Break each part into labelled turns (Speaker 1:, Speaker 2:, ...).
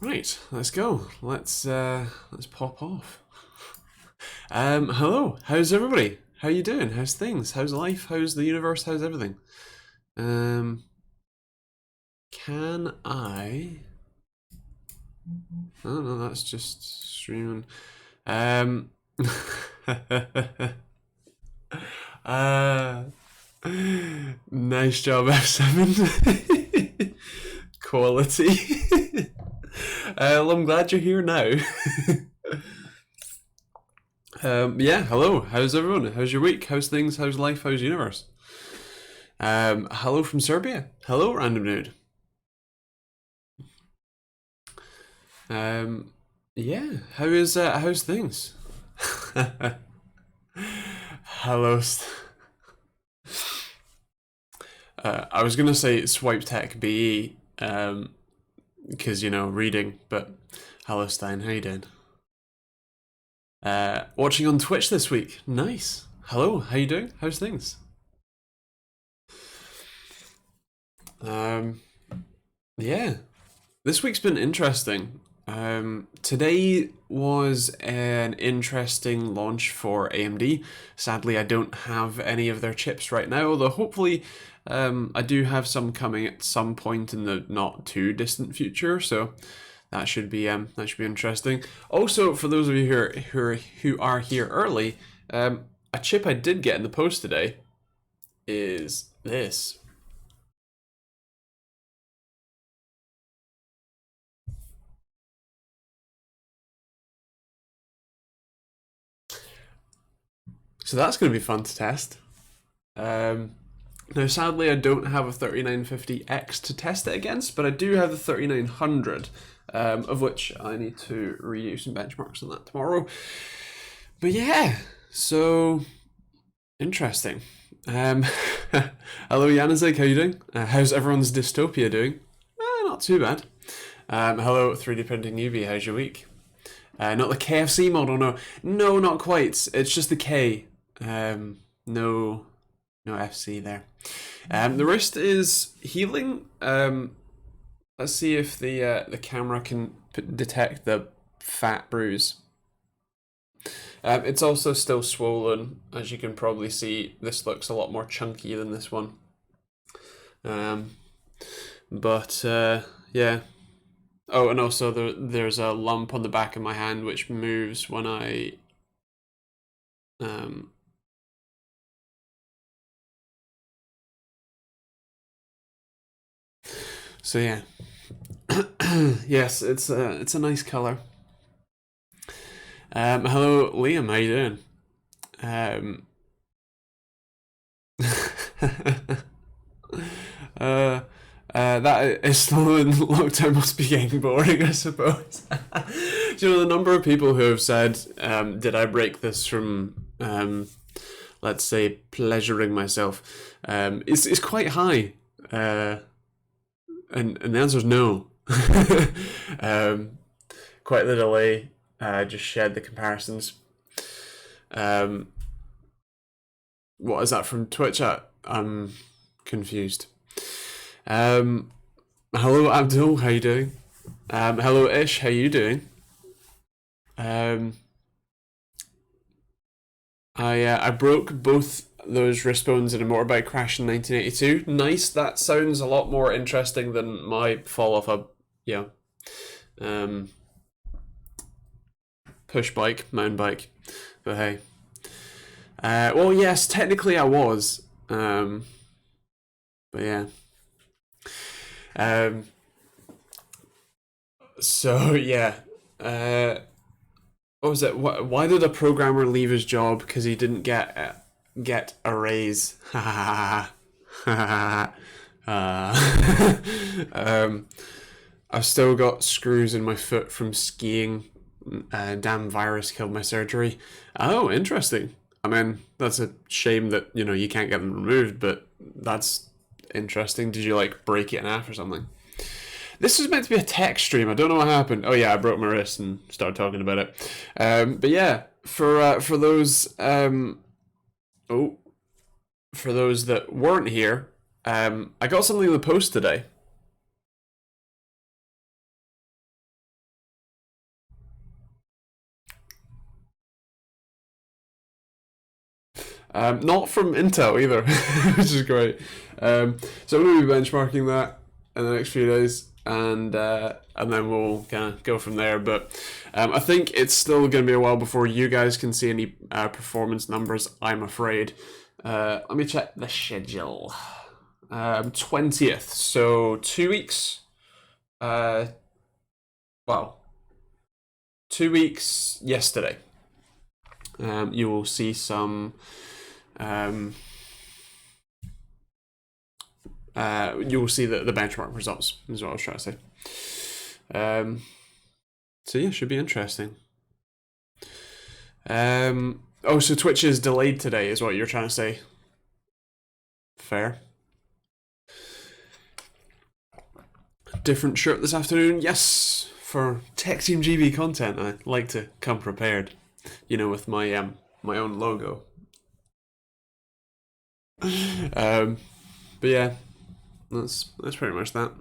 Speaker 1: Right, let's go. Let's pop off. Hello. How's everybody? How you doing? How's things? How's life? How's the universe? How's everything? Can I? Oh no, that's just streaming. uh, nice job, F7. Quality. Well, I'm glad you're here now. Yeah, hello. How's everyone? How's your week? How's things? How's life? How's universe? Hello from Serbia. Hello, random nude. Yeah. How's things? Hello. I was gonna say swipe tech BE, because reading, but hello Stein, how you doing? Watching on Twitch this week. Nice. Hello, how you doing? How's things? Yeah. This week's been interesting. Today was an interesting launch for AMD. Sadly, I don't have any of their chips right now, although hopefully I do have some coming at some point in the not too distant future, so that should be interesting. Also, for those of you who are here early, a chip I did get in the post today is this. So that's going to be fun to test. Now, sadly, I don't have a 3950X to test it against, but I do have the 3900, of which I need to redo some benchmarks on that tomorrow. But yeah, so interesting. Hello, Januzek, how you doing? How's everyone's dystopia doing? Not too bad. Hello, 3D printing newbie. How's your week? Not the KFC model, no. No, not quite. It's just the K. No FC there. The wrist is healing. Let's see if the camera can detect the fat bruise. It's also still swollen, as you can probably see. This looks a lot more chunky than this one. But yeah. Oh, and also there's a lump on the back of my hand which moves when I so yeah. Yes, it's a nice color. Hello, Liam. How you doing? That is slow and lockdown must be getting boring, I suppose. Do you know the number of people who have said, "Did I break this from, let's say, pleasuring myself?" Is quite high, and the answer is no. Quite the delay. Just shared the comparisons. What is that from Twitch? I'm confused. Hello Abdul, how you doing? Hello Ish, how you doing? I broke both those wrist bones in a motorbike crash in 1982. Nice. That sounds a lot more interesting than my fall off a push bike, mountain bike. But hey. Well, yes, technically I was. But yeah. So yeah. What was it? Why did a programmer leave his job? Because he didn't get a raise. I've still got screws in my foot from skiing. Damn virus killed my surgery. Oh, interesting. I mean, that's a shame that you can't get them removed, but that's interesting. Did you like break it in half or something? This was meant to be a tech stream. I don't know what happened. Oh yeah, I broke my wrist and started talking about it. But yeah, for those for those that weren't here, I got something in the post today. Not from Intel either, which is great. So I'm going to be benchmarking that in the next few days, and then we'll kind of go from there. But I think it's still going to be a while before you guys can see any performance numbers, I'm afraid. Let me check the schedule. 20th, so 2 weeks. Well, 2 weeks yesterday. You will see some. You will see the benchmark results, is what I was trying to say. So yeah, should be interesting. Oh, so Twitch is delayed today, is what you're trying to say. Fair. Different shirt this afternoon, yes. For TechteamGB content, I like to come prepared, you know, with my my own logo. But yeah, that's pretty much that.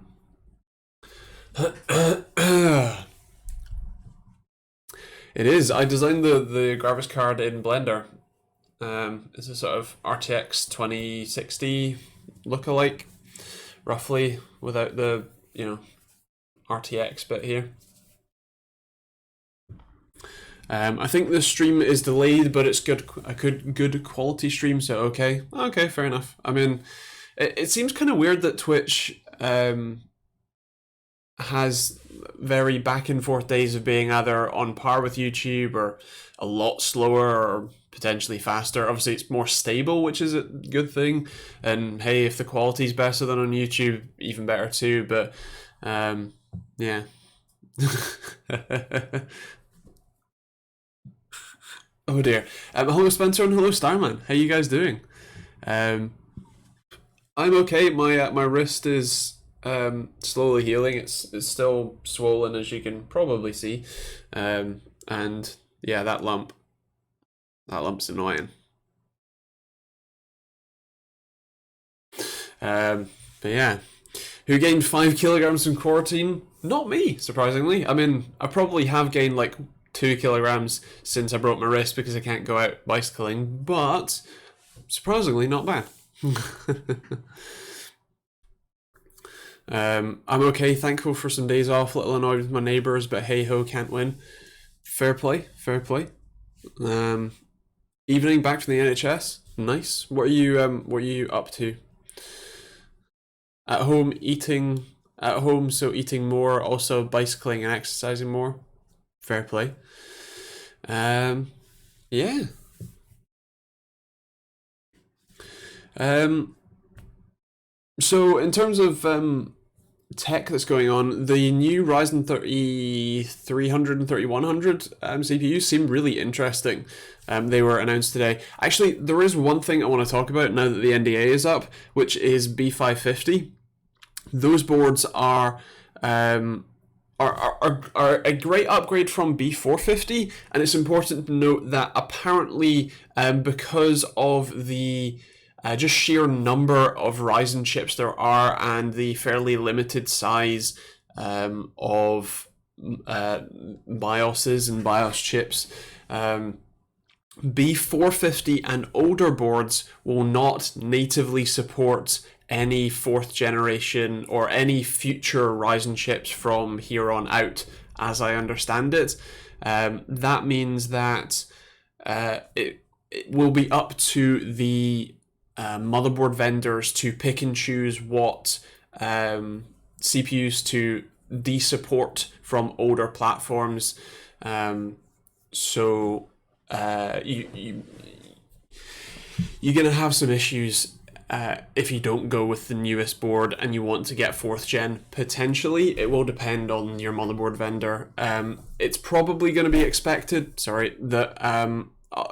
Speaker 1: It is. I designed the graphics card in Blender. It's a sort of RTX 2060 lookalike, roughly, without the RTX bit here. I think the stream is delayed, but it's good quality stream, so okay, fair enough. I mean, it seems kind of weird that Twitch has very back and forth days of being either on par with YouTube or a lot slower or potentially faster. Obviously, it's more stable, which is a good thing. And hey, if the quality's better than on YouTube, even better too. But yeah. Oh dear. Hello Spencer and hello Starman. How you guys doing? I'm okay. My wrist is slowly healing. It's still swollen, as you can probably see, and yeah, that lump's annoying. But yeah, who gained 5 kilograms in quarantine? Not me, surprisingly. I mean, I probably have gained like 2 kilograms since I broke my wrist because I can't go out bicycling, but surprisingly not bad. I'm okay, thankful for some days off, a little annoyed with my neighbours, but hey ho, can't win. Fair play, fair play. Evening back from the NHS, nice. What are you up to? At home, eating at home, so eating more, also bicycling and exercising more. Fair play. Yeah. So in terms of tech that's going on, the new Ryzen 300 and 3100 CPUs seem really interesting. They were announced today. Actually, there is one thing I want to talk about now that the NDA is up, which is B550. Those boards are a great upgrade from B450, and it's important to note that apparently because of the just sheer number of Ryzen chips there are and the fairly limited size of BIOSes and BIOS chips, B450 and older boards will not natively support any 4th generation or any future Ryzen chips from here on out, as I understand it. That means that it will be up to the motherboard vendors to pick and choose what CPUs to de-support from older platforms. So you're going to have some issues if you don't go with the newest board and you want to get 4th gen. Potentially, it will depend on your motherboard vendor. It's probably going to be expected, that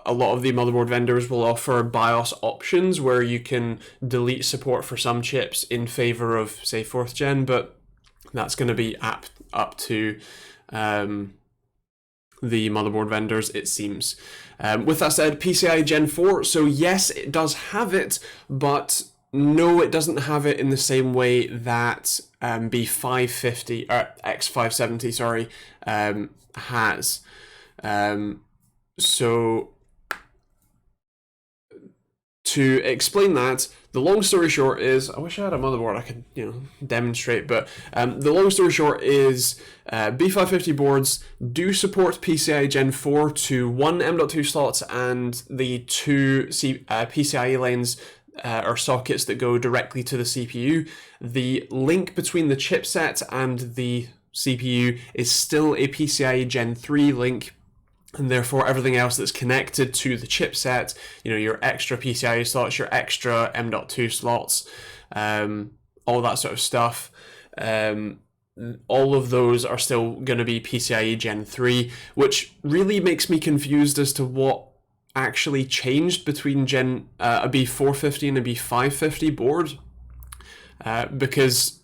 Speaker 1: a lot of the motherboard vendors will offer BIOS options where you can delete support for some chips in favor of, say, 4th gen, but that's going to be up to the motherboard vendors, it seems. With that said, PCI Gen 4, so yes, it does have it, but no, it doesn't have it in the same way that B550, or X570, has. So to explain that, the long story short is, I wish I had a motherboard I could, demonstrate, but the long story short is B550 boards do support PCIe Gen 4 to one M.2 slots and the two PCIe lanes or sockets that go directly to the CPU. The link between the chipset and the CPU is still a PCIe Gen 3 link, and therefore everything else that's connected to the chipset, your extra PCIe slots, your extra M.2 slots, all that sort of stuff, all of those are still going to be PCIe Gen 3, which really makes me confused as to what actually changed between a B450 and a B550 board, because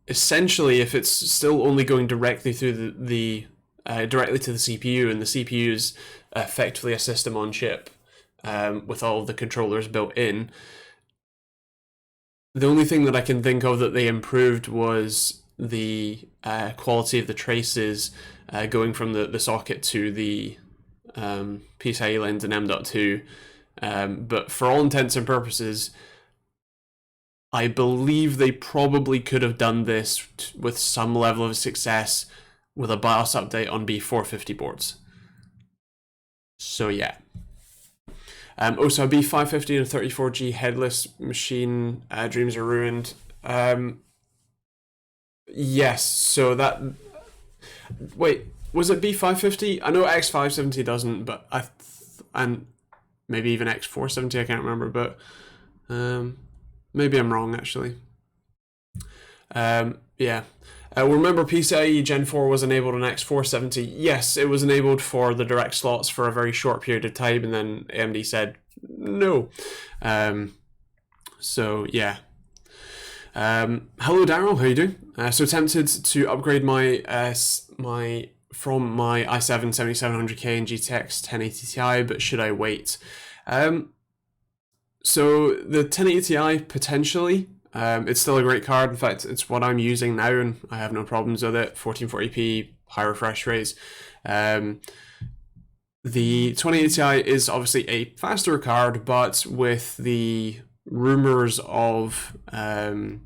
Speaker 1: essentially if it's still only going directly through directly to the CPU, and the CPU is effectively a system on chip with all of the controllers built in, the only thing that I can think of that they improved was the quality of the traces going from the socket to the PCIe lanes and M.2, but for all intents and purposes, I believe they probably could have done this with some level of success with a BIOS update on B450 boards. So yeah. Also, a B550 and a 34G headless machine, dreams are ruined. Yes, so that... Wait, was it B550? I know X570 doesn't, but and maybe even X470, I can't remember, but maybe I'm wrong, actually. Yeah. Remember, PCIe Gen 4 was enabled on X470. Yes, it was enabled for the direct slots for a very short period of time, and then AMD said no. So yeah. Hello, Daryl. How you doing? So tempted to upgrade my from my i7 7700K and GTX 1080 Ti, but should I wait? So the 1080 Ti potentially. It's still a great card. In fact, it's what I'm using now, and I have no problems with it. 1440p, high refresh rates. The 2080 Ti is obviously a faster card, but with the rumors of or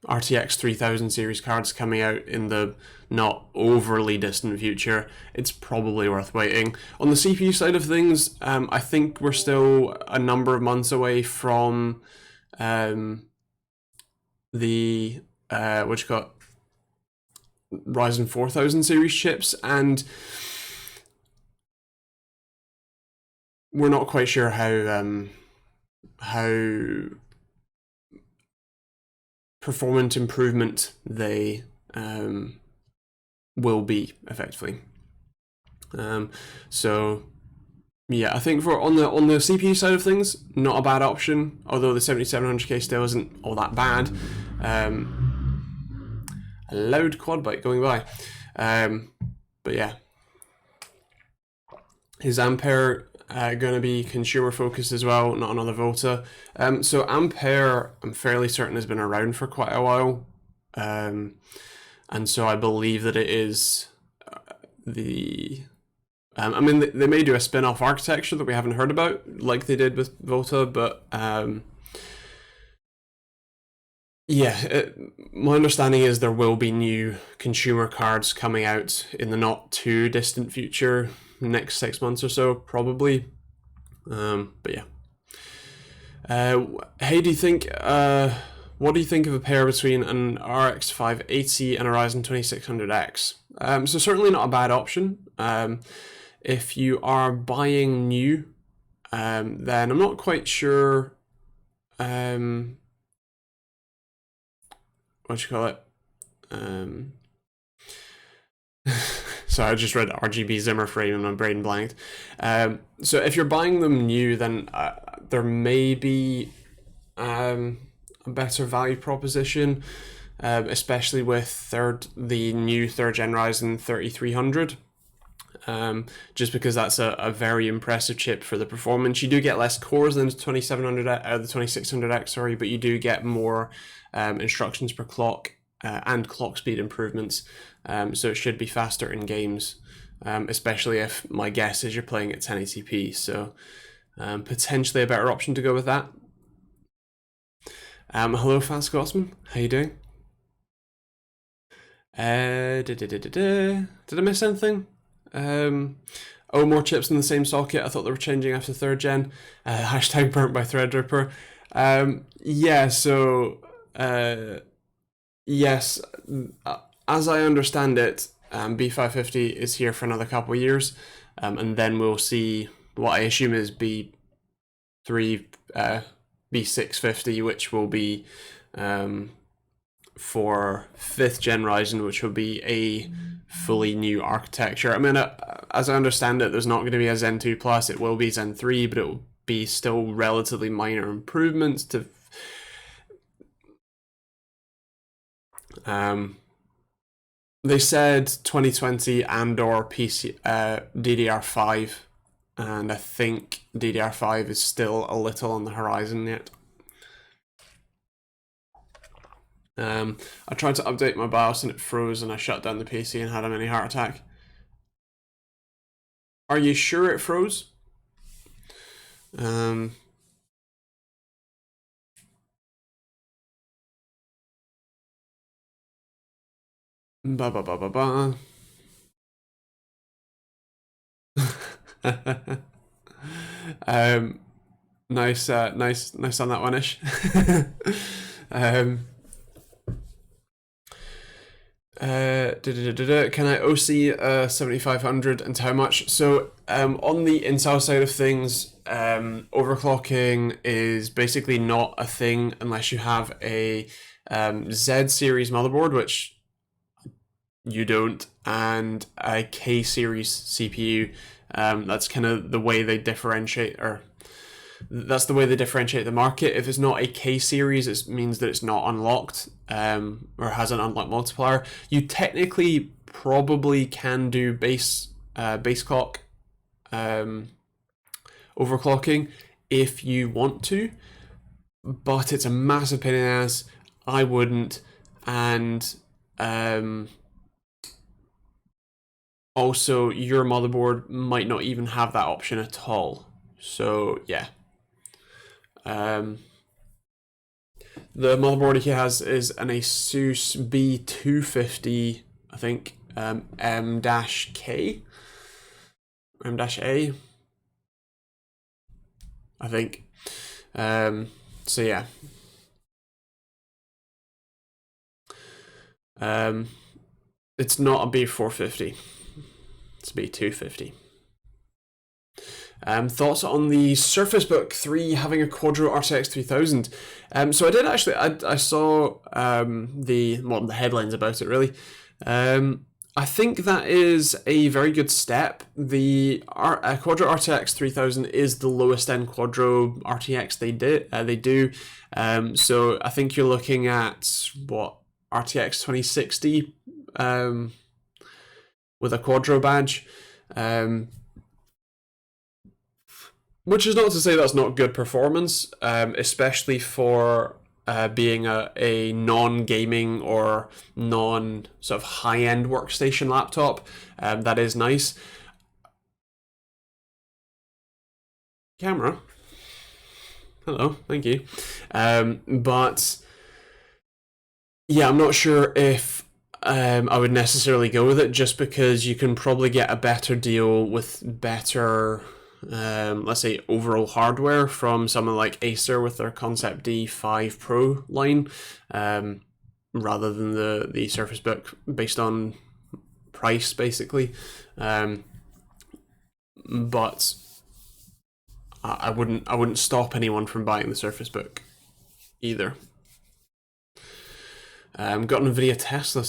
Speaker 1: RTX 3000 series cards coming out in the not overly distant future, it's probably worth waiting. On the CPU side of things, I think we're still a number of months away from the Ryzen 4000 series chips, and we're not quite sure how performance improvement they will be effectively. So yeah, I think on the CPU side of things, not a bad option, although the 7700K still isn't all that bad. A loud quad bike going by. But yeah. Is Ampere going to be consumer focused as well, not another Volta? So Ampere, I'm fairly certain, has been around for quite a while. And so I believe that it is they may do a spin-off architecture that we haven't heard about, like they did with Volta, but my understanding is there will be new consumer cards coming out in the not too distant future, next 6 months or so, probably. But yeah. Hey, what do you think of a pair between an RX 580 and a Ryzen 2600X? So certainly not a bad option. If you are buying new, then I'm not quite sure what you call it. So I just read RGB Zimmer frame and my brain blanked. So if you're buying them new, then there may be a better value proposition, especially with the new third gen Ryzen 3300. Just because that's a very impressive chip for the performance. You do get less cores than the 2600X, sorry, but you do get more instructions per clock and clock speed improvements. So it should be faster in games. especially if my guess is you're playing at 1080p. So potentially a better option to go with that. Hello, Fast Scotsman. How you doing? Did I miss anything? Oh, more chips in the same socket. I thought they were changing after 3rd gen. Hashtag burnt by Threadripper. Yeah, so yes, as I understand it, B550 is here for another couple of years, and then we'll see what I assume is B650, which will be for 5th gen Ryzen, which will be a fully new architecture. I mean, as I understand it, there's not going to be a Zen 2 Plus. It will be Zen 3, but it will be still relatively minor improvements to. They said 2020 and/or PC DDR5, and I think DDR5 is still a little on the horizon yet. I tried to update my BIOS and it froze, and I shut down the PC and had a mini heart attack. Are you sure it froze? Ba ba ba ba ba. Nice on that one, Ish. Can I OC 7500 and how much? So on the Intel side of things, overclocking is basically not a thing unless you have a Z series motherboard, which you don't, and a K series CPU. That's kind of the way they differentiate, or that's the way they differentiate the market. If it's not a K series, it means that it's not unlocked, or has an unlocked multiplier. You technically probably can do base clock overclocking if you want to, but it's a massive pain in the ass. I wouldn't, and also your motherboard might not even have that option at all. So yeah. The motherboard he has is an Asus B250, I think, M-K, M-A, I think. So yeah. It's not a B450, it's a B250. Thoughts on the Surface Book 3 having a Quadro RTX 3000? So I did actually, I saw the headlines about it really. I think that is a very good step. The Quadro RTX 3000 is the lowest end Quadro RTX they do. So I think you're looking at what, RTX 2060 with a Quadro badge. Which is not to say that's not good performance, especially for being a non-gaming or non-sort of high-end workstation laptop. That is nice. Camera. Hello, thank you. But yeah, I'm not sure if I would necessarily go with it, just because you can probably get a better deal with better let's say overall hardware from someone like Acer with their Concept D5 Pro line, rather than the Surface Book based on price basically. But I wouldn't stop anyone from buying the Surface Book either. Got an NVIDIA Tesla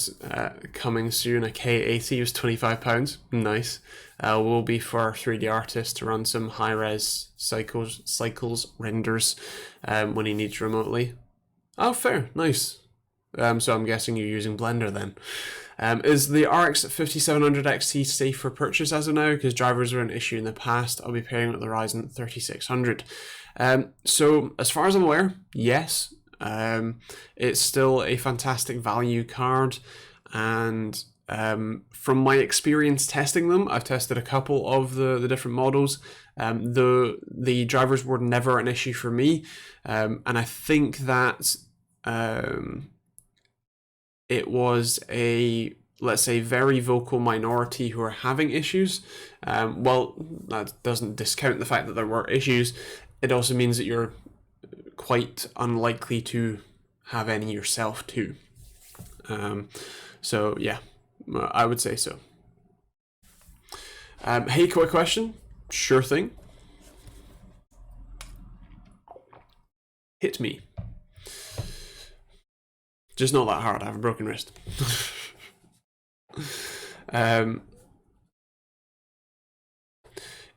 Speaker 1: coming soon. A K80 was £25. Nice. Will be for 3D artists to run some high-res cycles renders when he needs remotely. Oh, fair. Nice. So I'm guessing you're using Blender then. Is the RX 5700 XT safe for purchase as of now? Because drivers were an issue in the past. I'll be pairing with the Ryzen 3600. So as far as I'm aware, yes. It's still a fantastic value card, and from my experience testing them, I've tested a couple of the different models. The drivers were never an issue for me, and I think that it was a, let's say, very vocal minority who are having issues. Well, that doesn't discount the fact that there were issues. It also means that you're quite unlikely to have any yourself too. So yeah, I would say so. Hey, quick question. Sure thing. Hit me. Just not that hard. I have a broken wrist.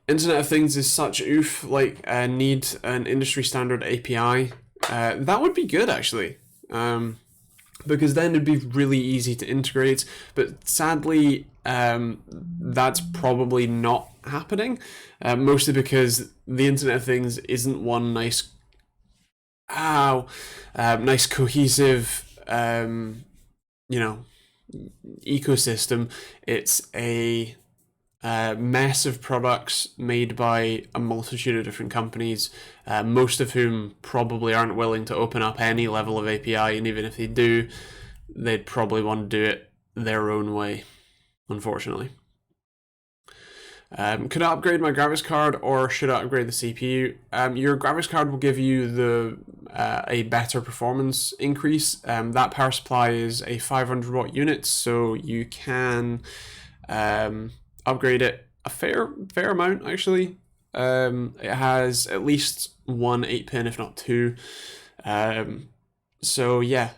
Speaker 1: Internet of Things is such oof, like need an industry standard API. That would be good actually, because then it'd be really easy to integrate. But sadly, that's probably not happening, mostly because the Internet of Things isn't one nice, nice cohesive, ecosystem. It's a mess of products made by a multitude of different companies, most of whom probably aren't willing to open up any level of API, and even if they do, they'd probably want to do it their own way, unfortunately. Could I upgrade my graphics card, or should I upgrade the CPU? Your graphics card will give you a better performance increase. That power supply is a 500 watt unit, so you can upgrade it a fair amount actually. It has at least one 8-pin, if not two. So yeah,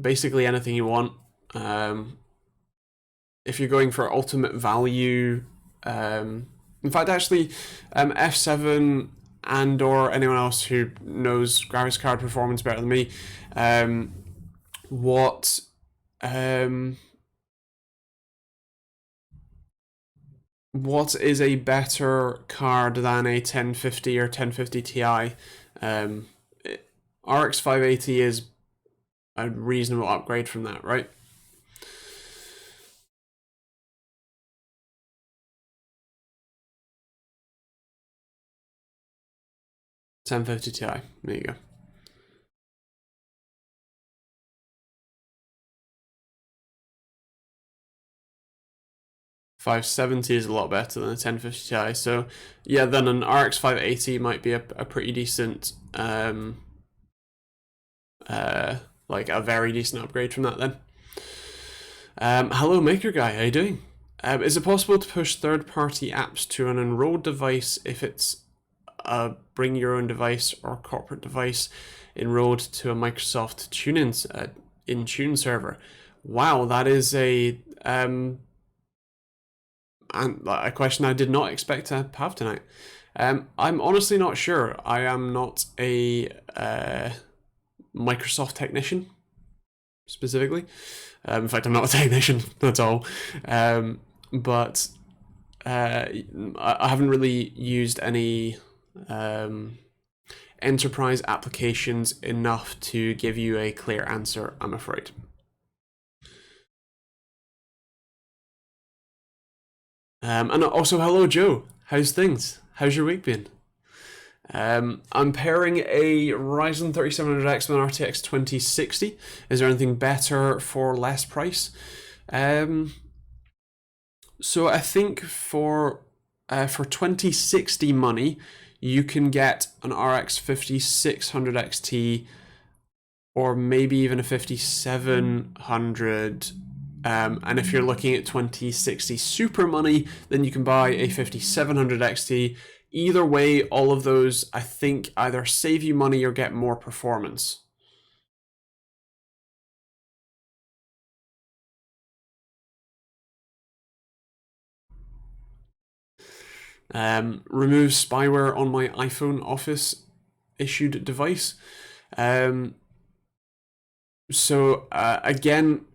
Speaker 1: basically anything you want. If you're going for ultimate value, in fact, actually, F7 and or anyone else who knows graphics card performance better than me, what is a better card than a 1050 or 1050 Ti? RX 580 is a reasonable upgrade from that, right? $1050 Ti. There you go. 570 is a lot better than a 1050 Ti. So yeah, then an RX 580 might be a pretty decent, like a very decent upgrade from that then. Hello Maker Guy, how you doing? Is it possible to push third-party apps to an enrolled device if it's a bring your own device or corporate device enrolled to a Microsoft Intune server? Wow, that is a question I did not expect to have tonight. I'm honestly not sure. I am not a Microsoft technician, specifically. In fact, I'm not a technician at all. But I haven't really used any enterprise applications enough to give you a clear answer, I'm afraid. And also, hello Joe, how's things? How's your week been? I'm pairing a Ryzen 3700X with an RTX 2060. Is there anything better for less price? So I think for 2060 money, you can get an RX 5600 XT, or maybe even a 5700. And if you're looking at 2060 super money, then you can buy a 5700 XT. Either way, all of those, I think, either save you money or get more performance. Remove spyware on my iPhone Office issued device. So again,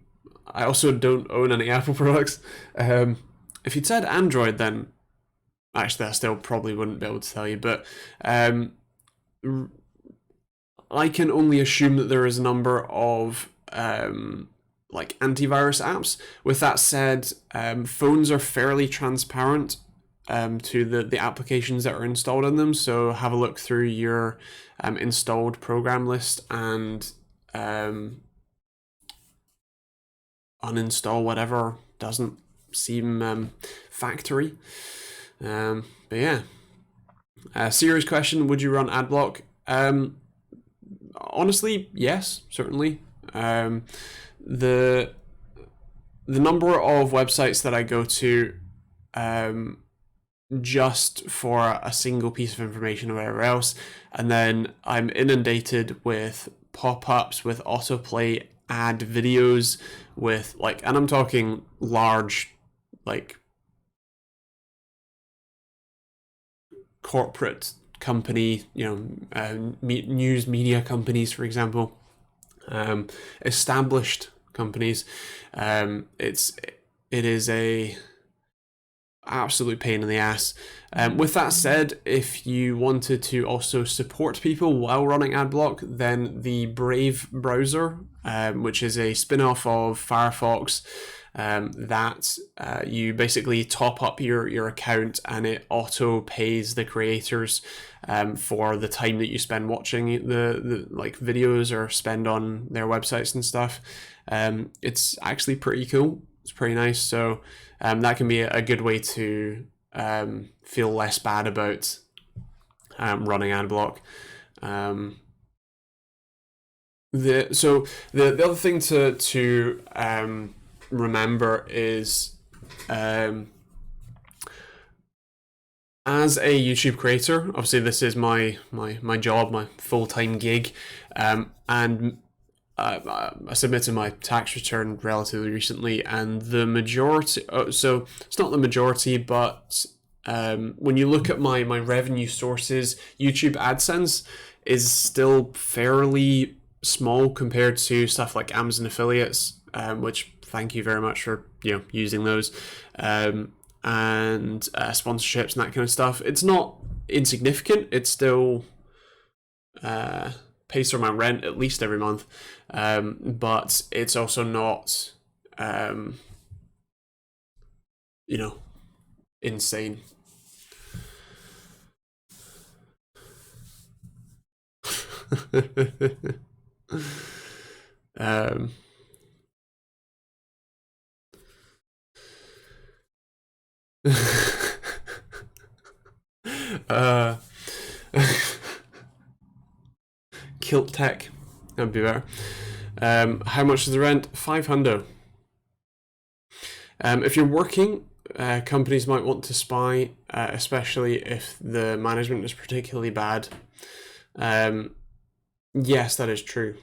Speaker 1: I also don't own any Apple products. If you'd said Android, then actually I still probably wouldn't be able to tell you, but I can only assume that there is a number of like antivirus apps. With that said, phones are fairly transparent to the applications that are installed in them. So have a look through your installed program list and uninstall whatever doesn't seem factory. But yeah. Serious question: would you run AdBlock? Honestly, yes, certainly. The number of websites that I go to just for a single piece of information or whatever else, and then I'm inundated with pop-ups, with autoplay ad videos, with like, and I'm talking large, like corporate company, news media companies, for example, established companies. It is a absolute pain in the ass. With that said, if you wanted to also support people while running AdBlock, then the Brave browser, which is a spin-off of Firefox, that you basically top up your account and it auto pays the creators for the time that you spend watching the like videos or spend on their websites and stuff. It's actually pretty cool. It's pretty nice. So that can be a good way to feel less bad about running AdBlock. The other thing to remember is, as a YouTube creator, obviously this is my job, my full-time gig, and I submitted my tax return relatively recently, and the majority, so it's not the majority, but when you look at my revenue sources, YouTube AdSense is still fairly small compared to stuff like Amazon affiliates, which thank you very much for using those, and sponsorships and that kind of stuff. It's not insignificant. It's still pays for my rent at least every month, but it's also not insane. Kilt Tech, that'd be better. How much is the rent? $500. If you're working, companies might want to spy, especially if the management is particularly bad. Yes, that is true.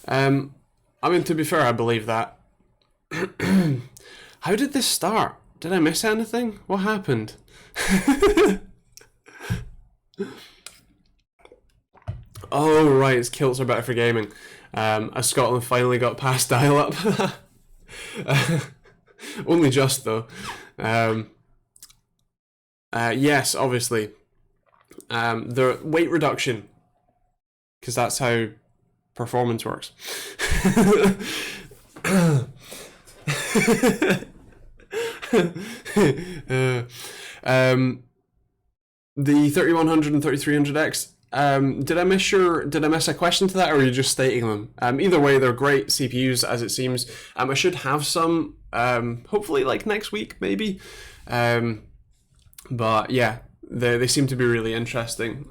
Speaker 1: I mean, to be fair, I believe that. How did this start? Did I miss anything? What happened? Oh, right, it's kilts are better for gaming. As Scotland finally got past dial-up. Only just, though. Yes, obviously. The weight reduction, because that's how performance works. The 3100 and 3300X. Did I miss a question to that, or are you just stating them? Either way, they're great CPUs, as it seems. I should have some, hopefully like next week, maybe. But yeah, they seem to be really interesting.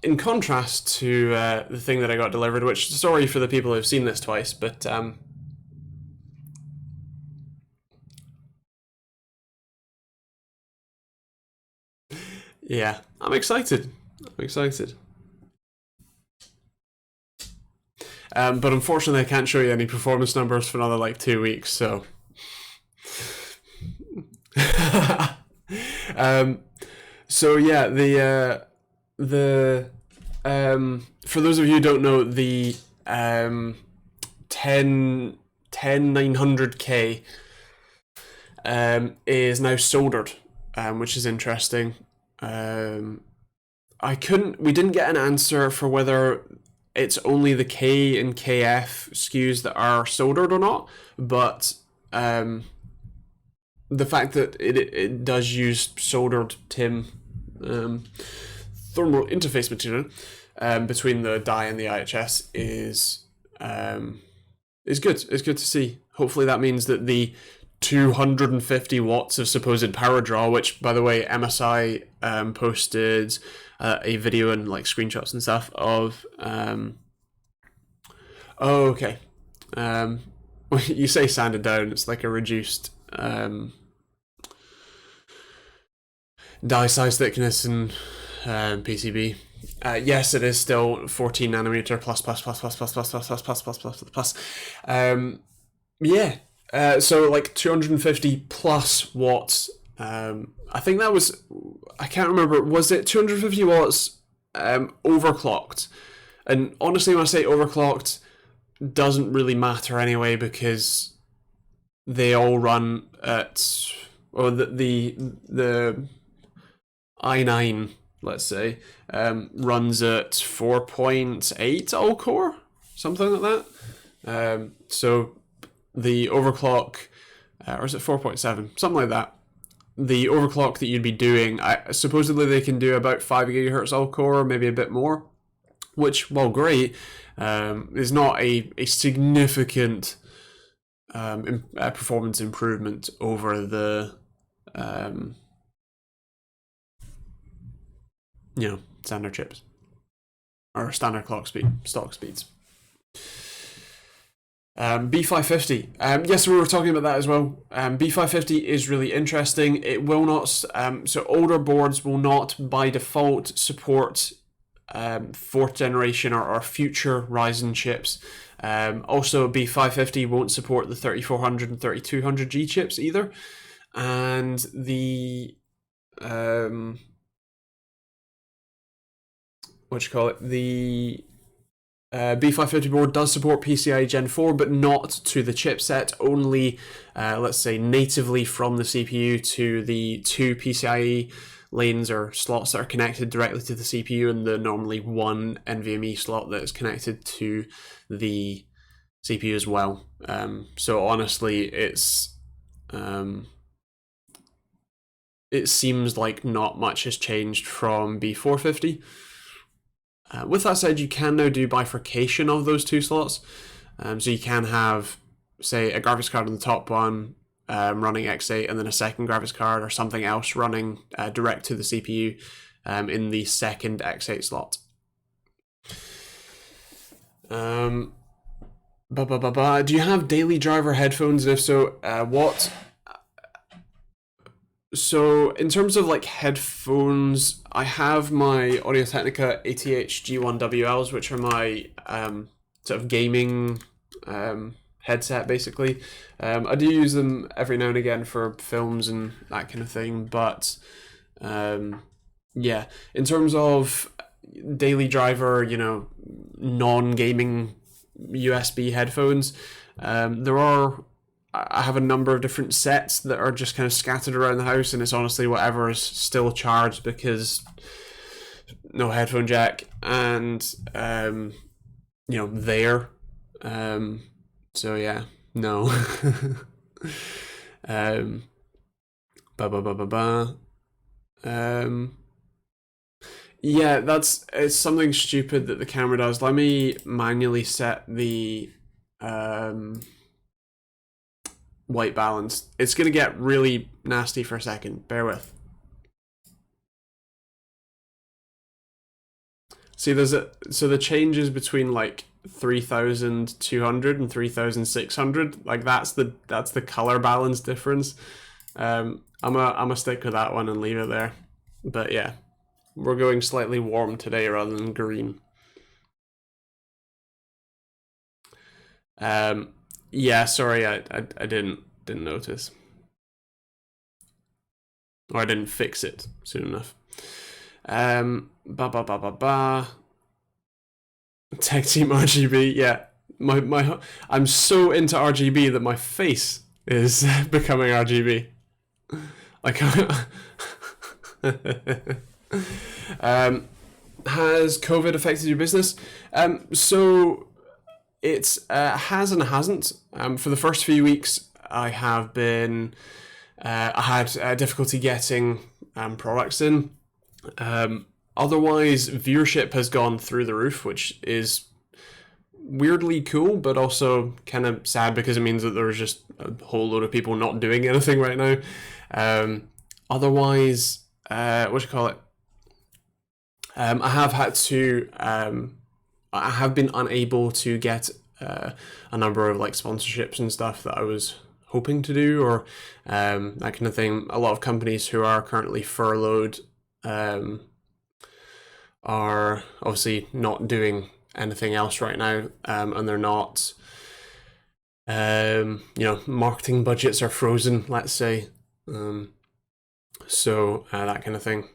Speaker 1: In contrast to the thing that I got delivered, which, sorry for the people who've seen this twice, but yeah, I'm excited. But unfortunately, I can't show you any performance numbers for another like 2 weeks. So, so yeah, the for those of you who don't know, the 10900K is now soldered, which is interesting. we didn't get an answer for whether it's only the K and KF SKUs that are soldered or not, but the fact that it does use soldered TIM thermal interface material between the die and the IHS is good. It's good to see. Hopefully that means that the 250 watts of supposed power draw, which, by the way, MSI posted a video and like screenshots and stuff of. Oh, okay. You say sanded down. It's like a reduced die size thickness and PCB. Yes, it is still 14 nanometer plus. Yeah. So like 250 plus watts. I think that was, I can't remember, was it 250 watts overclocked? And honestly, when I say overclocked, doesn't really matter anyway, because they all run at, or the i9, let's say, runs at 4.8 all core, something like that. So the overclock, or is it 4.7? Something like that. The overclock that you'd be doing, supposedly they can do about 5 gigahertz all core, maybe a bit more, which, while great, is not a significant performance improvement over the standard chips or standard clock speed, stock speeds. B550. Yes, we were talking about that as well. B550 is really interesting. It will not, so older boards will not by default support 4th generation or future Ryzen chips. Also, B550 won't support the 3400 and 3200G chips either. And the, the B550 board does support PCIe Gen 4, but not to the chipset, only, let's say, natively from the CPU to the 2 PCIe lanes or slots that are connected directly to the CPU, and the normally 1 NVMe slot that is connected to the CPU as well. So honestly, it seems like not much has changed from B450. With that said, you can now do bifurcation of those 2 slots. So you can have, say, a graphics card on the top one running X8, and then a second graphics card or something else running direct to the CPU in the second X8 slot. Do you have daily driver headphones? And if so, what? So in terms of like headphones, I have my Audio-Technica ATH G1WLs, which are my sort of gaming headset, basically. I do use them every now and again for films and that kind of thing, but yeah, in terms of daily driver, non-gaming USB headphones, I have a number of different sets that are just kind of scattered around the house, and it's honestly whatever is still charged because no headphone jack, and there. So yeah, no. Yeah, it's something stupid that the camera does. Let me manually set the white balance. It's gonna get really nasty for a second. Bear with. See, so the changes between like 3200 and 3600, like that's the color balance difference. I'm gonna stick with that one and leave it there. But yeah, we're going slightly warm today rather than green. Yeah, sorry, I didn't notice, or I didn't fix it soon enough. TechteamRGB, yeah. I'm so into RGB that my face is becoming RGB. Like, has COVID affected your business? So it has and hasn't. For the first few weeks, I had difficulty getting products in. Otherwise, viewership has gone through the roof, which is weirdly cool, but also kind of sad because it means that there's just a whole load of people not doing anything right now. Otherwise, what do you call it? I have had to. I have been unable to get a number of like sponsorships and stuff that I was hoping to do, or that kind of thing. A lot of companies who are currently furloughed are obviously not doing anything else right now, and they're not. Marketing budgets are frozen, let's say. So that kind of thing.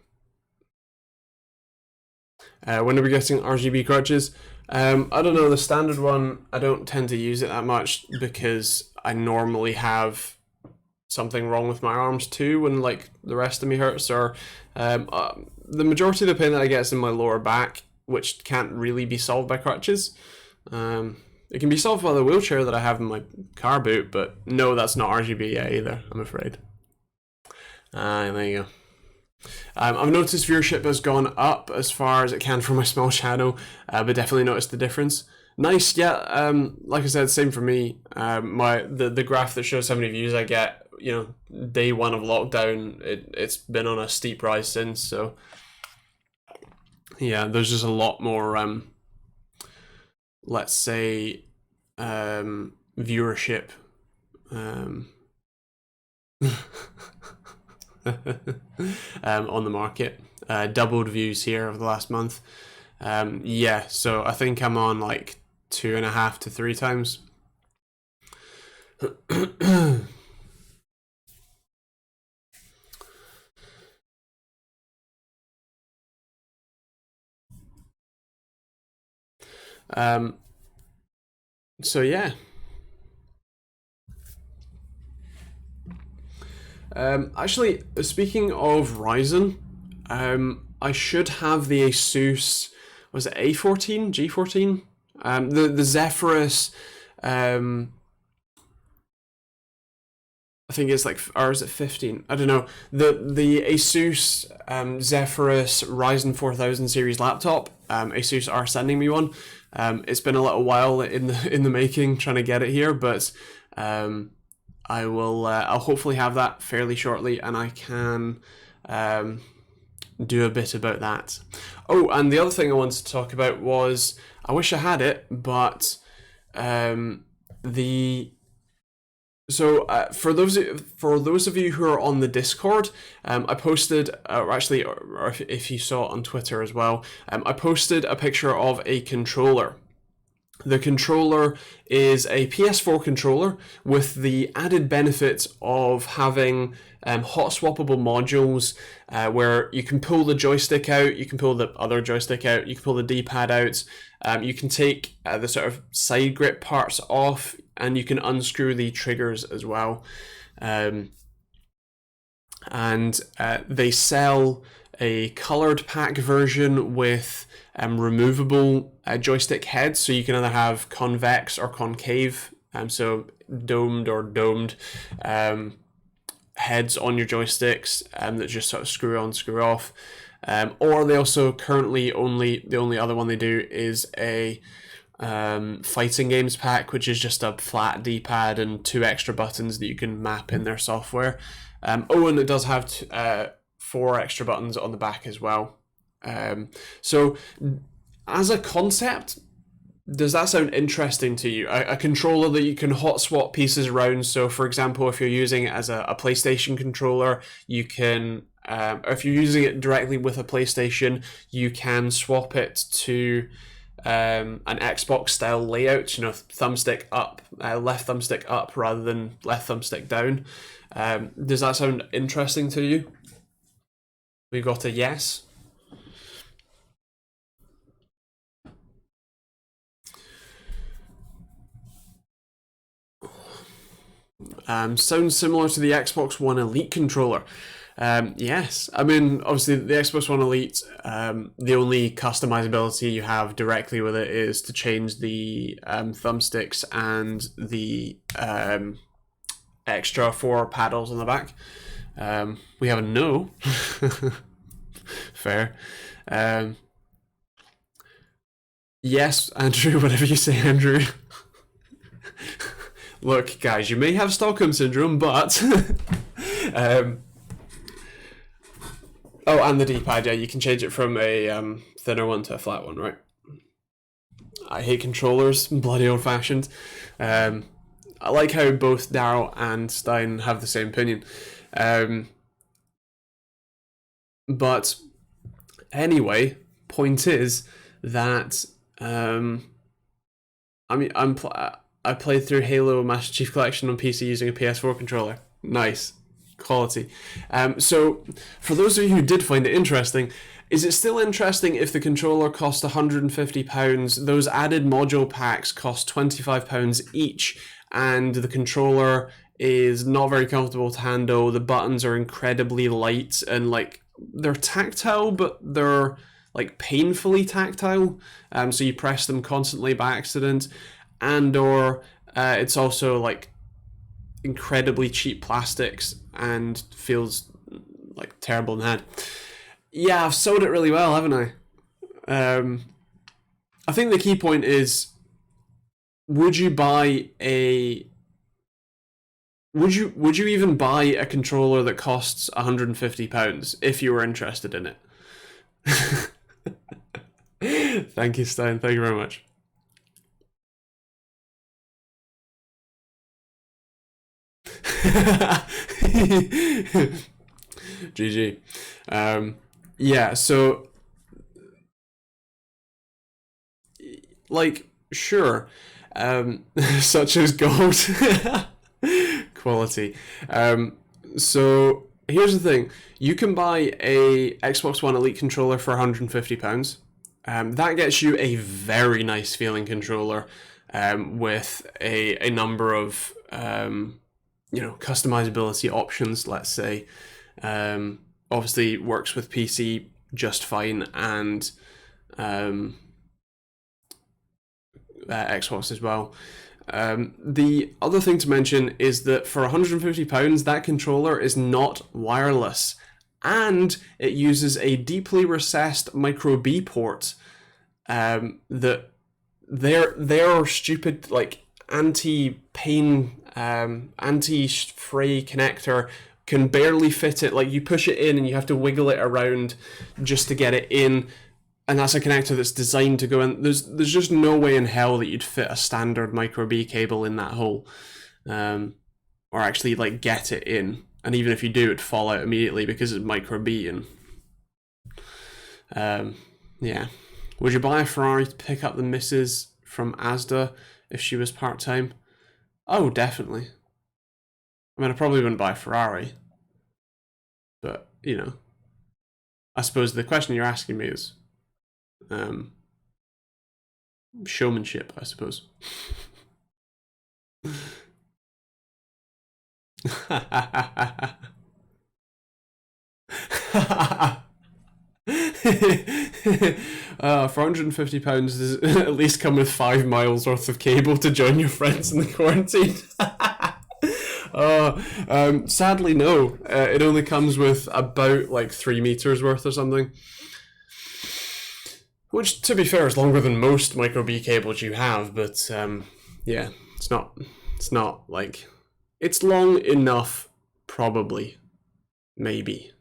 Speaker 1: When are we getting RGB crutches? I don't know, the standard one, I don't tend to use it that much because I normally have something wrong with my arms too when like the rest of me hurts, or the majority of the pain that I get is in my lower back, which can't really be solved by crutches. It can be solved by the wheelchair that I have in my car boot, but no, that's not RGB either, I'm afraid. There you go. I've noticed viewership has gone up as far as it can for my small channel, but definitely noticed the difference. Nice, yeah. Like I said, same for me. The graph that shows how many views I get, day one of lockdown, it's been on a steep rise since. So yeah, there's just a lot more, let's say, viewership. On the market, doubled views here over the last month. Yeah, so I think I'm on like 2.5 to 3 times. So yeah. Actually, speaking of Ryzen, I should have the Asus, was it A14, G14? The Zephyrus, I think it's like, or is it 15? I don't know. The Asus Zephyrus Ryzen 4000 series laptop. Asus are sending me one. It's been a little while in the making, trying to get it here, but I will. I'll hopefully have that fairly shortly, and I can do a bit about that. Oh, and the other thing I wanted to talk about was, I wish I had it, but for those of you who are on the Discord, I posted, or if you saw it on Twitter as well, I posted a picture of a controller. The controller is a PS4 controller with the added benefit of having hot swappable modules where you can pull the joystick out, you can pull the other joystick out, you can pull the D-pad out, you can take the sort of side grip parts off, and you can unscrew the triggers as well. And they sell a colored pack version with removable joystick heads, so you can either have convex or concave, so domed or domed heads on your joysticks that just sort of screw on, screw off. Or they also currently the only other one they do is a fighting games pack, which is just a flat D-pad and 2 extra buttons that you can map in their software. And it does have 4 extra buttons on the back as well. So as a concept, does that sound interesting to you? A controller that you can hot swap pieces around. So for example, if you're using it as a PlayStation controller, you can, or if you're using it directly with a PlayStation, you can swap it to an Xbox style layout, thumbstick up, left thumbstick up rather than left thumbstick down. Does that sound interesting to you? We got a yes. Sounds similar to the Xbox One Elite controller. Yes, I mean, obviously the Xbox One Elite, the only customizability you have directly with it is to change the thumbsticks and the extra 4 paddles on the back. We have a no. Fair. Yes, Andrew, whatever you say, Andrew. Look, guys, you may have Stockholm Syndrome, but... Oh, and the D-pad, yeah, you can change it from a thinner one to a flat one, right? I hate controllers, bloody old-fashioned. I like how both Darryl and Stein have the same opinion. But anyway, point is that I played through Halo Master Chief Collection on PC using a PS4 controller. Nice. Quality. So, for those of you who did find it interesting, is it still interesting if the controller cost £150? Those added module packs cost £25 each, and the controller is not very comfortable to handle. The buttons are incredibly light and like they're tactile, but they're like painfully tactile. So you press them constantly by accident, and or it's also like incredibly cheap plastics and feels like terrible in the hand. Yeah, I've sold it really well, haven't I? I think the key point is, would you even buy a controller that costs £150 if you were interested in it? Thank you, Stein. Thank you very much. GG. Yeah, so like sure, such as gold quality. So here's the thing: you can buy a Xbox One Elite controller for £150. That gets you a very nice feeling controller with a number of customizability options. Let's say, obviously works with PC just fine, and Xbox as well. The other thing to mention is that for £150, that controller is not wireless, and it uses a deeply recessed micro B port. That their stupid like anti-pain, anti-fray connector can barely fit it. Like you push it in and you have to wiggle it around just to get it in. And that's a connector that's designed to go in. There's just no way in hell that you'd fit a standard micro B cable in that hole, or actually like get it in. And even if you do, it'd fall out immediately because it's micro B. And yeah, would you buy a Ferrari to pick up the missus from Asda if she was part-time? Oh, definitely. I mean, I probably wouldn't buy a Ferrari, but I suppose the question you're asking me is. Showmanship, I suppose. For £150, does at least come with 5 miles worth of cable to join your friends in the quarantine? Sadly, no. It only comes with about like 3 meters worth or something. Which, to be fair, is longer than most micro B cables you have, but yeah, it's not like, it's long enough, probably, maybe.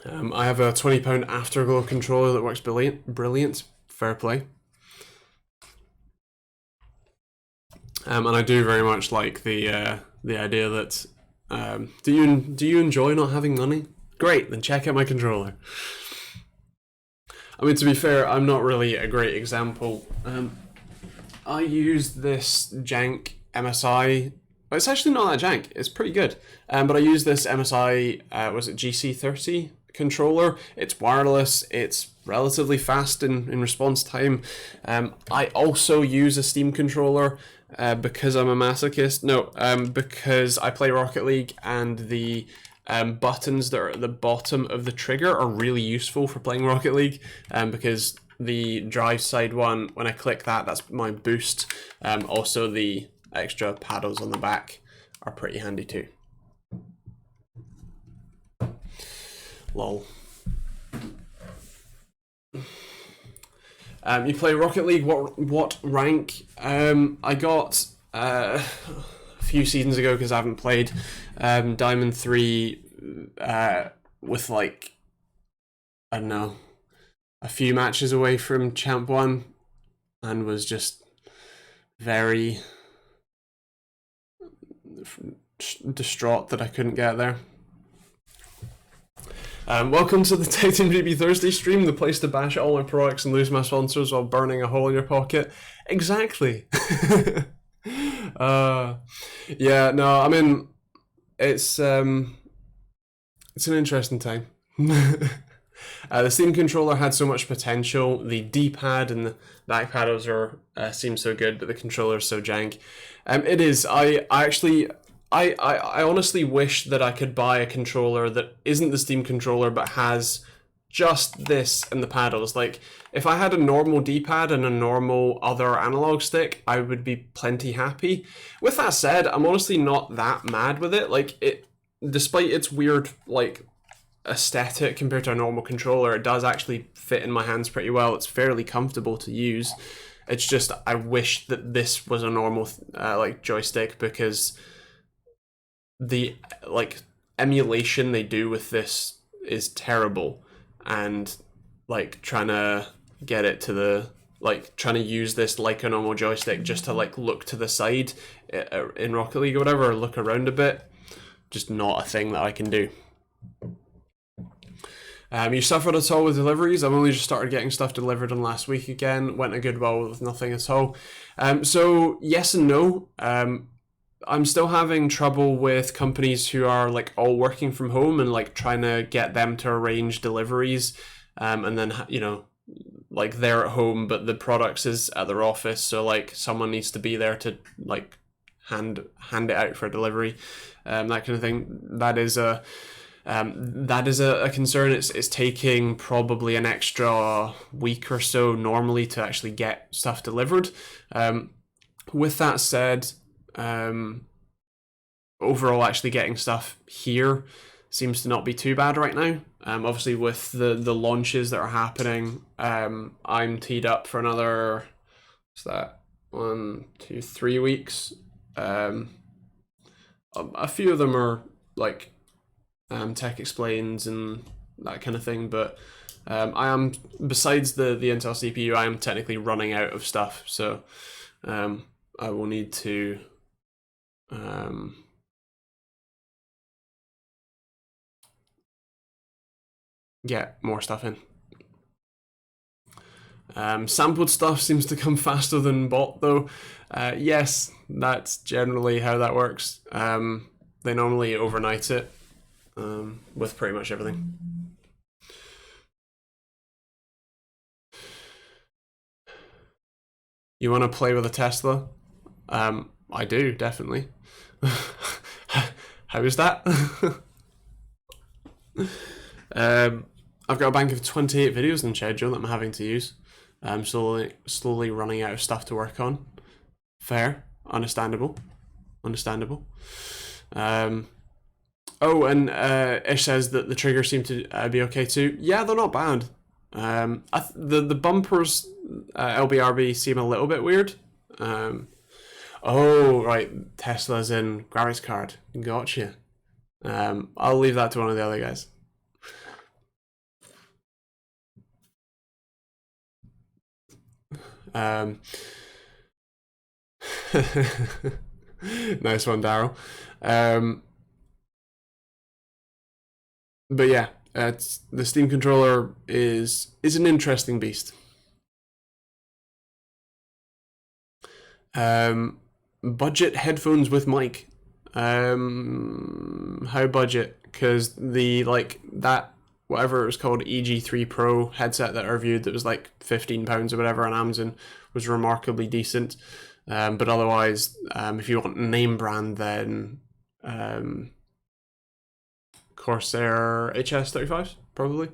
Speaker 1: I have a £20 Afterglow controller that works brilliant, fair play. And I do very much like the idea that, do you enjoy not having money? Great, then check out my controller. I mean, to be fair, I'm not really a great example. I used this jank MSI. Well, it's actually not that jank. It's pretty good. But I used this MSI, was it GC30 controller? It's wireless. It's relatively fast in response time. I also use a Steam controller. Because I'm a masochist? No, because I play Rocket League and the buttons that are at the bottom of the trigger are really useful for playing Rocket League, because the drive side one, when I click that, that's my boost. Also, the extra paddles on the back are pretty handy too. Lol. You play Rocket League, what rank? I got a few seasons ago, because I haven't played, Diamond 3 with like, I don't know, a few matches away from Champ 1, and was just very distraught that I couldn't get there. Welcome to the TechteamGB Thursday stream, the place to bash all my products and lose my sponsors while burning a hole in your pocket. Exactly. Yeah, no, I mean, it's an interesting time. The Steam controller had so much potential. The D-pad and the back paddles are seem so good, but the controller is so jank. It is. I honestly wish that I could buy a controller that isn't the Steam controller but has just this and the paddles. Like, if I had a normal D-pad and a normal other analog stick, I would be plenty happy. With that said, I'm honestly not that mad with it. Like, it, despite its weird, like, aesthetic compared to a normal controller, it does actually fit in my hands pretty well. It's fairly comfortable to use. It's just, I wish that this was a normal like joystick, because the like emulation they do with this is terrible, and like trying to get it to the, like trying to use this like a normal joystick just to like look to the side in Rocket League or whatever, or look around a bit, just not a thing that I can do. You suffered at all with deliveries? I've only just started getting stuff delivered in last week again. Went a good while with nothing at all. So yes and no. I'm still having trouble with companies who are like all working from home and like trying to get them to arrange deliveries, and then, you know, like they're at home but the products is at their office, so like someone needs to be there to like hand it out for delivery, that kind of thing. That is a concern. It's taking probably an extra week or so normally to actually get stuff delivered. With that said, overall actually getting stuff here seems to not be too bad right now. Obviously with the launches that are happening, I'm teed up for another, what's that, 1, 2, 3 weeks. A few of them are like Tech Explains and that kind of thing, but I am, besides the Intel CPU, I am technically running out of stuff, so I will need to get more stuff in. Sampled stuff seems to come faster than bought though. Yes, that's generally how that works. They normally overnight it with pretty much everything. You want to play with a Tesla? I do, definitely. How is that? I've got a bank of 28 videos in schedule that I'm having to use. I'm slowly running out of stuff to work on. Fair, understandable. Oh, and Ish says that the triggers seem to be okay too. Yeah, they're not bad. The bumpers, LBRB, seem a little bit weird. Oh, right, Tesla's in graphics card. Gotcha. I'll leave that to one of the other guys. Nice one, Daryl. But yeah, the Steam controller is an interesting beast. Budget headphones with mic. How budget? Because the that whatever it was called, EG3 Pro headset that I reviewed that was like £15 or whatever on Amazon was remarkably decent. But otherwise, if you want name brand, then Corsair HS35s probably.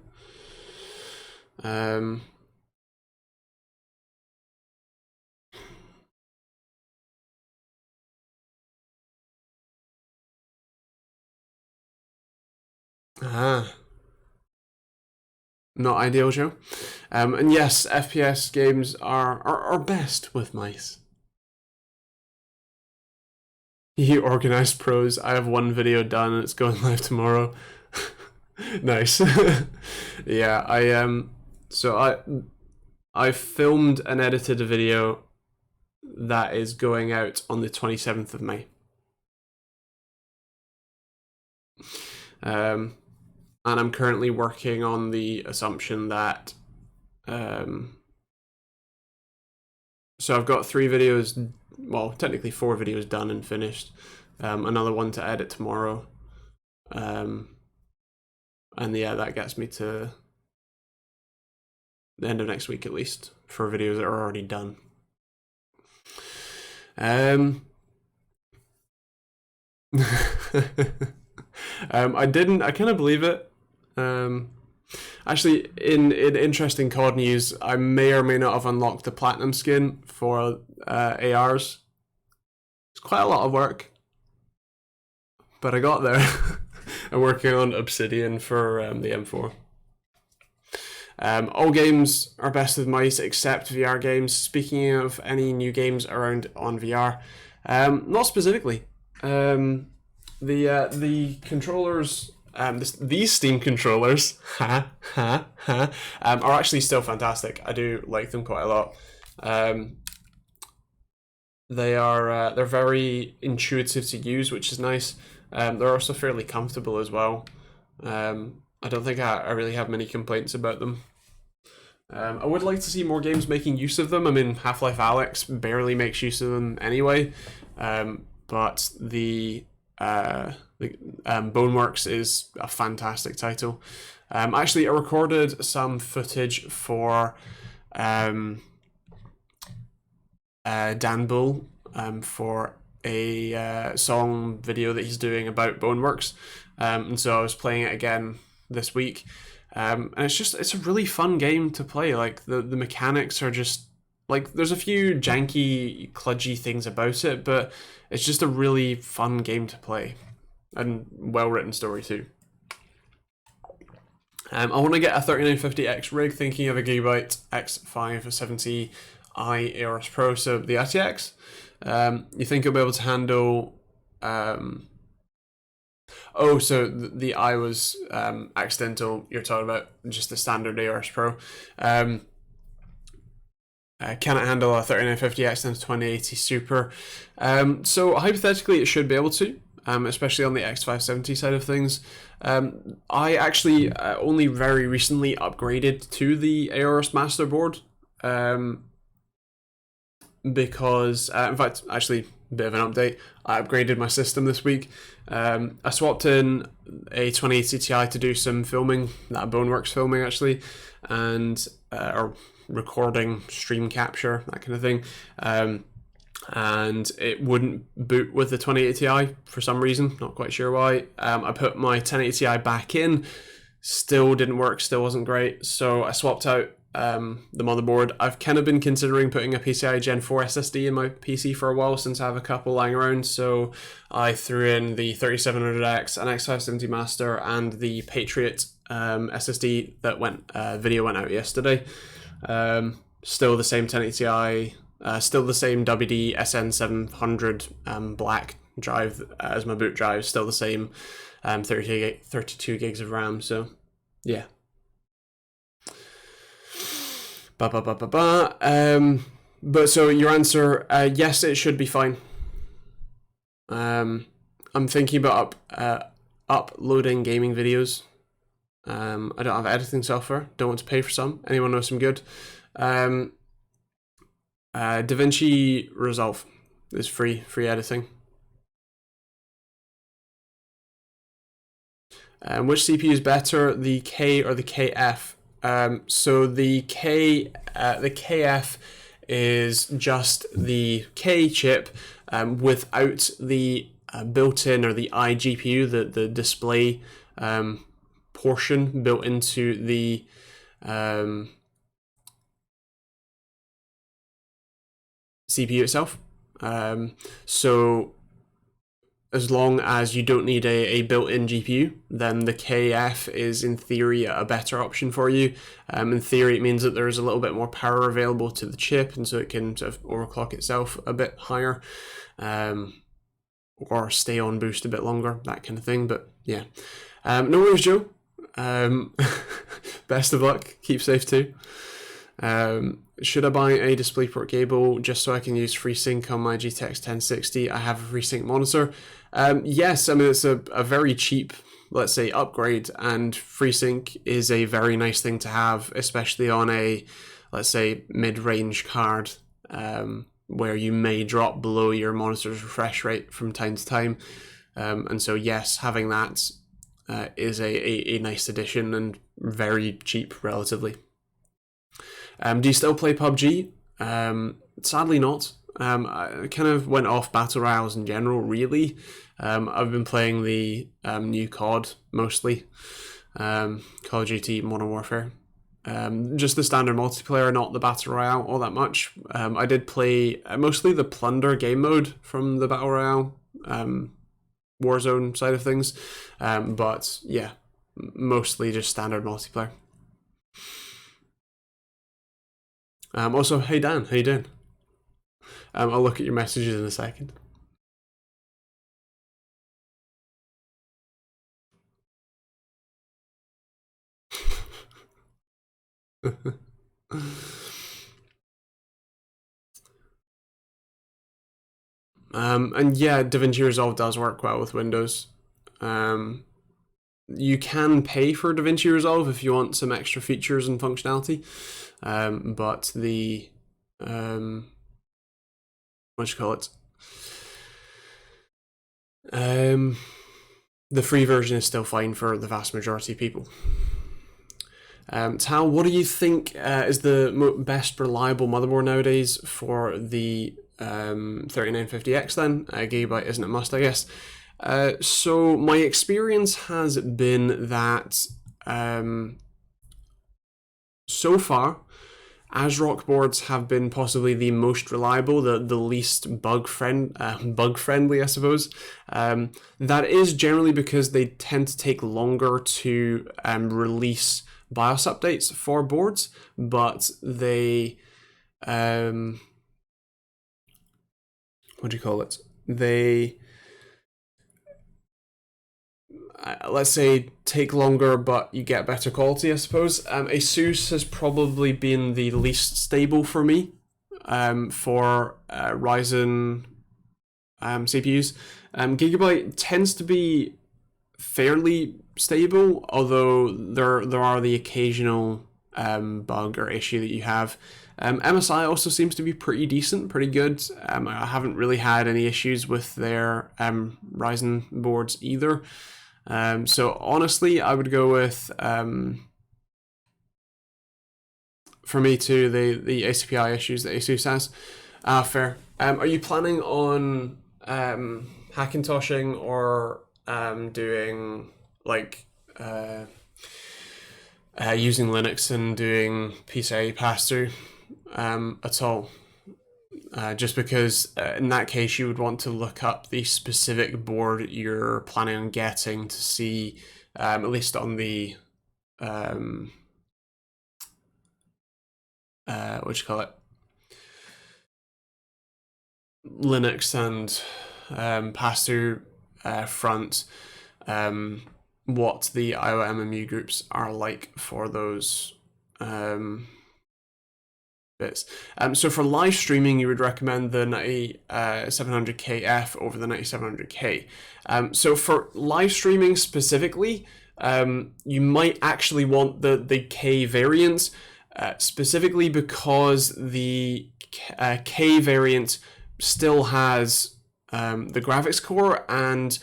Speaker 1: Not ideal, Joe. And yes, FPS games are best with mice. You organized pros. I have one video done and it's going live tomorrow. Nice. Yeah, I filmed and edited a video that is going out on the 27th of May. And I'm currently working on the assumption that so I've got 3 videos, well, technically 4 videos done and finished. Another one to edit tomorrow. And yeah, that gets me to the end of next week at least for videos that are already done. I kind of believe it. Actually, in interesting COD news, I may or may not have unlocked the platinum skin for ARs. It's quite a lot of work, but I got there. I'm working on Obsidian for the M4. All games are best with mice except VR games. Speaking of any new games around on VR, not specifically. The controllers, these Steam controllers, are actually still fantastic. I do like them quite a lot. They're very intuitive to use, which is nice. They're also fairly comfortable as well. I don't think I really have many complaints about them. I would like to see more games making use of them. I mean, Half-Life Alyx barely makes use of them anyway, but the Boneworks is a fantastic title. Actually, I recorded some footage for Dan Bull for a song video that he's doing about Boneworks, and so I was playing it again this week, and it's a really fun game to play. Like the mechanics are just like, there's a few janky, kludgy things about it, but it's just a really fun game to play, and well-written story too. I want to get a 3950X rig, thinking of a Gigabyte X570i AORS Pro, so the RTX. You think you'll be able to handle... Oh, so the I was accidental. You're talking about just the standard AORS Pro. Can it handle a 3950X and 2080 Super? So hypothetically, it should be able to, especially on the X570 side of things. I actually only very recently upgraded to the AORS Master Board, because, in fact, actually, a bit of an update. I upgraded my system this week. I swapped in a 2080 Ti to do some filming, that Boneworks filming actually, and or recording, stream capture, that kind of thing. And it wouldn't boot with the 2080 Ti for some reason, not quite sure why. I put my 1080 Ti back in, still didn't work, still wasn't great, so I swapped out the motherboard. I've kind of been considering putting a PCI Gen 4 SSD in my PC for a while, since I have a couple lying around, so I threw in the 3700X, an X570 Master, and the Patriot SSD that video went out yesterday. Still the same 1080 Ti, still the same WD SN700 black drive as my boot drive, still the same 32 gigs of RAM, so yeah. But so your answer, yes, it should be fine. I'm thinking about uploading gaming videos. I don't have editing software, don't want to pay for some. Anyone know some good? DaVinci Resolve is free editing. Which CPU is better, the K or the KF? So the KF is just the K chip without the built-in or the iGPU, the display portion built into the CPU itself. So as long as you don't need a built-in GPU, then the KF is in theory a better option for you. In theory, it means that there's a little bit more power available to the chip, and so it can sort of overclock itself a bit higher, or stay on boost a bit longer, that kind of thing. But yeah, no worries, Joe. Best of luck. Keep safe too. Should I buy a DisplayPort cable just so I can use FreeSync on my GTX 1060? I have a FreeSync monitor. Yes, I mean, it's a very cheap, let's say, upgrade, and FreeSync is a very nice thing to have, especially on a, let's say, mid-range card, where you may drop below your monitor's refresh rate from time to time. And so, yes, having that is a nice addition and very cheap relatively. Do you still play PUBG? Sadly not. I kind of went off Battle Royales in general, really. I've been playing the new COD mostly. Call of Duty Modern Warfare. Just the standard multiplayer, not the Battle Royale all that much. I did play mostly the Plunder game mode from the Battle Royale Warzone side of things. But yeah, mostly just standard multiplayer. Also, hey Dan, how you doing? I'll look at your messages in a second. And yeah, DaVinci Resolve does work well with Windows. You can pay for DaVinci Resolve if you want some extra features and functionality, but the what you call it? The free version is still fine for the vast majority of people. Tal, what do you think is the best reliable motherboard nowadays for the 3950X then? Gigabyte isn't a must, I guess. So my experience has been that so far, ASRock boards have been possibly the most reliable, the least bug friendly, I suppose. That is generally because they tend to take longer to release BIOS updates for boards, but they what do you call it? They let's say take longer, but you get better quality, I suppose. Asus has probably been the least stable for me for Ryzen CPUs. Gigabyte tends to be fairly stable, although there are the occasional bug or issue that you have. MSI also seems to be pretty decent, pretty good. I haven't really had any issues with their Ryzen boards either. So honestly, I would go with for me too the ACPI issues that Asus has. Fair. Are you planning on Hackintoshing or doing like using Linux and doing PCIe pass-through at all? Just because in that case you would want to look up the specific board you're planning on getting to see, at least on the what do you call it, Linux and pass-through front, what the IOMMU groups are like for those bits. So for live streaming, you would recommend the 9700KF over the 9700K. So for live streaming specifically, you might actually want the K variant, specifically because the K variant still has the graphics core, and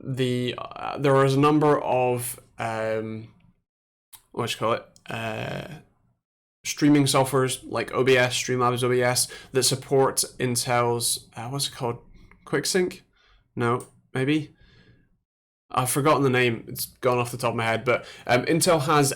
Speaker 1: there is a number of what you call it, streaming softwares like OBS, Streamlabs OBS, that support Intel's, what's it called? QuickSync? No, maybe? I've forgotten the name, it's gone off the top of my head, but Intel has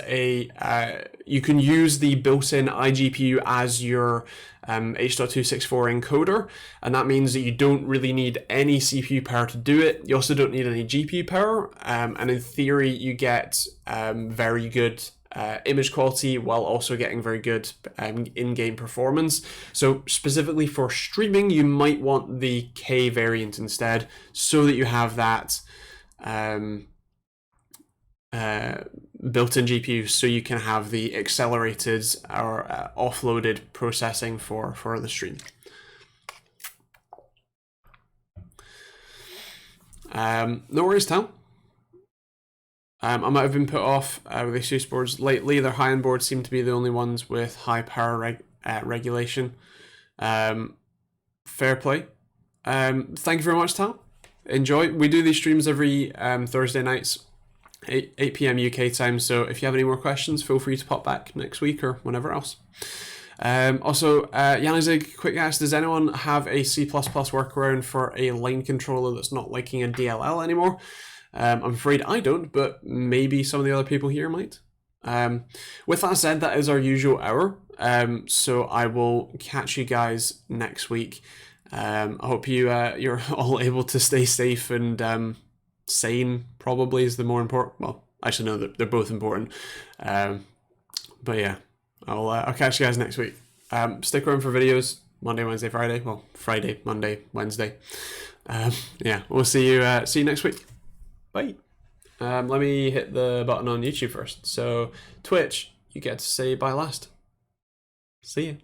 Speaker 1: you can use the built-in iGPU as your H.264 encoder, and that means that you don't really need any CPU power to do it. You also don't need any GPU power, and in theory you get very good image quality while also getting very good in-game performance. So specifically for streaming, you might want the K variant instead, so that you have that built-in GPU, so you can have the accelerated or offloaded processing for the stream. No worries, Tal. I might have been put off with these SUSE boards lately. Their high-end boards seem to be the only ones with high power regulation. Fair play. Thank you very much, Tal. Enjoy. We do these streams every Thursday nights, 8 p.m. UK time, so if you have any more questions, feel free to pop back next week or whenever else. Also, Yanizig, quick ask, does anyone have a C++ workaround for a line controller that's not liking a DLL anymore? I'm afraid I don't, but maybe some of the other people here might. With that said, that is our usual hour, so I will catch you guys next week. I hope you're all able to stay safe and sane, probably is the more important. Well, actually no, they're both important. But yeah, I'll catch you guys next week. Stick around for videos Monday, Wednesday, Friday. Well, Friday, Monday, Wednesday. Yeah, we'll see you next week. Bye. Let me hit the button on YouTube first. So Twitch, you get to say bye last. See you.